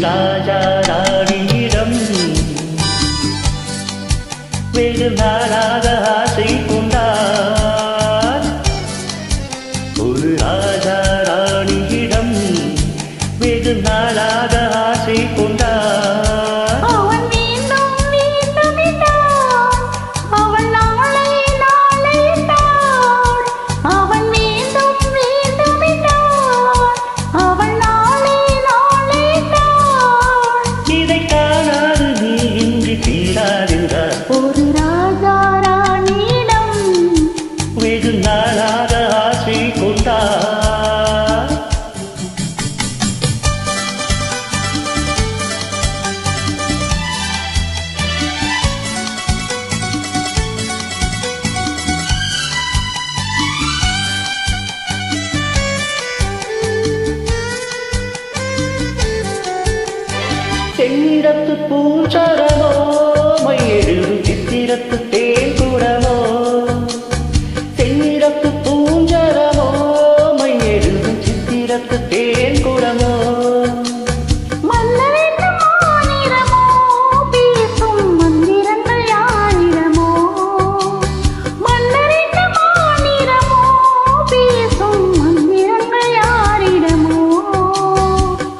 ராஜா ராணியிடம் வெகு நாளாக ஆசை கொண்டார். ஒரு ராஜா ராணியிடம் வெகு நாளாக ஆசை கொண்டார். தென்னிடத்து பூஞ்சரமோ மையெழுதும் சித்திரத்து தேன் குடமோ. தென்னிடத்து பூஞ்சரமோ மையெழுதும் சித்திரத்து தேன் குடமோ.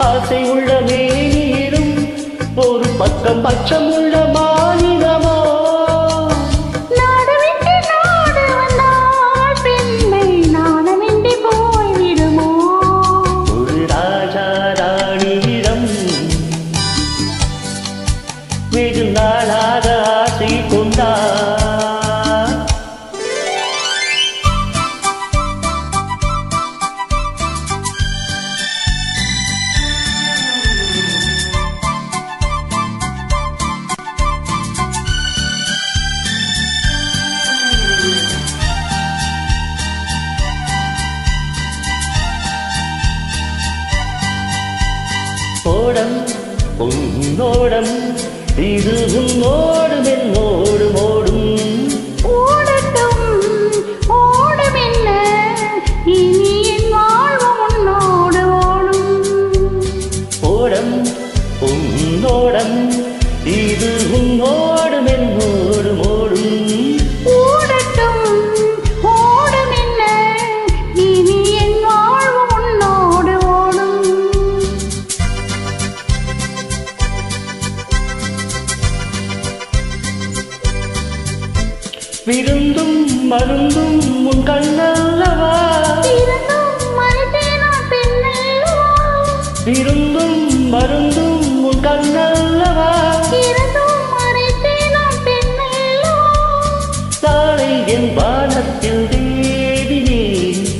ஆசை உள்ள மேனியிலும் ஒரு பக்கம் பச்சமுள்ள மாநிலமோ. நாடு விட்டு நாடு வந்தால் பெண்மை நாணமின்றி போய்விடுமோ. ஒரு ராஜா ராணியிடம் வெகு நாளாக ஆசை கொண்டார். ஓடம் உன்னோடம் இது உன்னோடும் என்னோடு ஓடும். ஓடட்டும் ஓடும் என்ன இனி என் வாழ்வு உன்னோடு ஓடும். ஓடம் உன்னோடம் இது உன்னோடும் என்னோடு ஓடும். ஓடட்டும் ஓடும் என்ன இனி என் வாழ்வு உன்னோடு ஓடும். விருந்தும் மருந்தும் உன் கண்ணல்லவா. விருந்தும் மருந்தும் உன் கண்ணல்லவா. சாலை என் வானத்தில் தேவினே.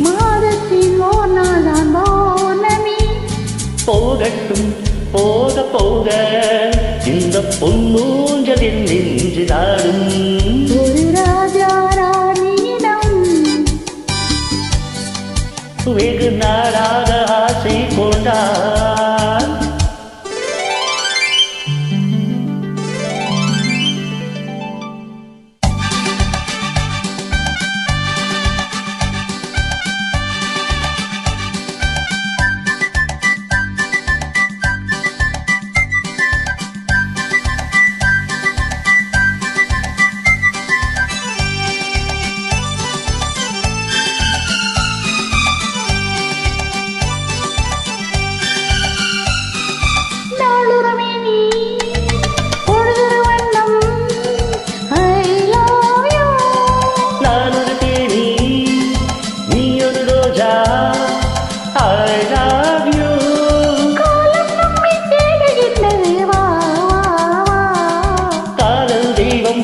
மாதத்தில் ஓர் நாளான் பௌர்ணமி. போகட்டும் போக போக இந்த பொன்னூஞ்சலில் நெஞ்சு தாடும். ஒரு ராஜா ராணியிடம் வெகு நாளாக ஆசை கொண்டார்.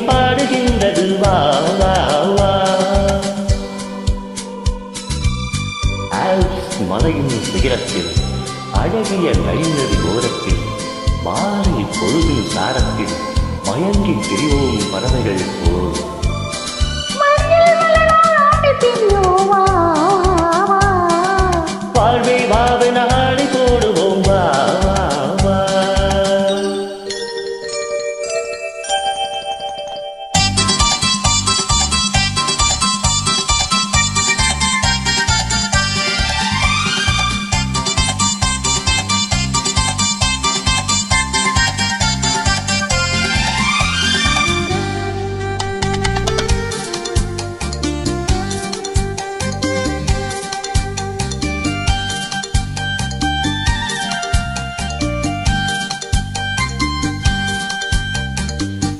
பாடுகின்றது வா வா வா. ஆல்ப்ஸ் மலையின் சிகரத்தில் அழகிய நைநதி ஓரத்தில் மாலை பொழுதின் சாரத்தில் மயங்கி திரிவோம் பறவைகள் போல். வாழ்வை வாவு நாடி போடுவோம் வா வா.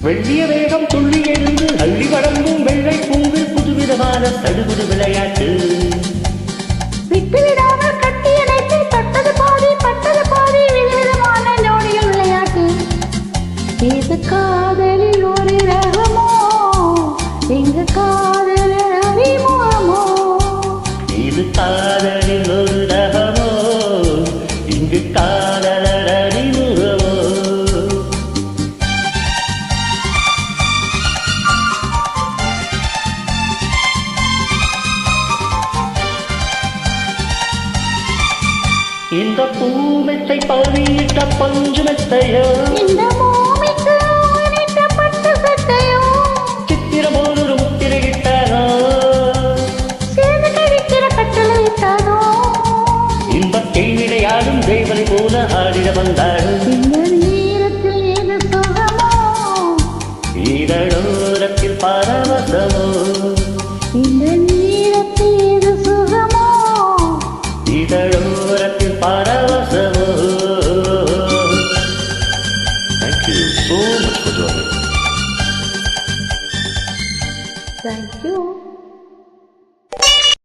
வெள்ளிய வேகம் துள்ளி எழுந்து அள்ளி வழங்கும் வெள்ளை பூவில் புதுவிதமான தடுகுடு விளையாட்டு. விட்டுவிடாமல் கட்டி அணைத்து தொட்டது பாதி பட்டது பாதி விதவிதமான ஜோடிகள் விளையாட்டு. இது காதலில் ஒரு ரகமோ, எங்க காதல் அறிமுகமோ. இது காதலில் ஒரு ரகமோ, இங்கு காதலர் அறிமுகமோ. இந்த பூமெத்தை பறியிட்ட பஞ்சு மெத்தையோ, இந்த பூமிக்கு அவனிட்ட பட்டு சட்டையோ, சித்திரம் ஒரு முத்திரையிட்டானோ, சேர்ந்து கழிக்கிற கட்டளை இட்டானோ. இன்பத்தில் விளையாடும் தேவனை போல ஆடிட வந்தானோ.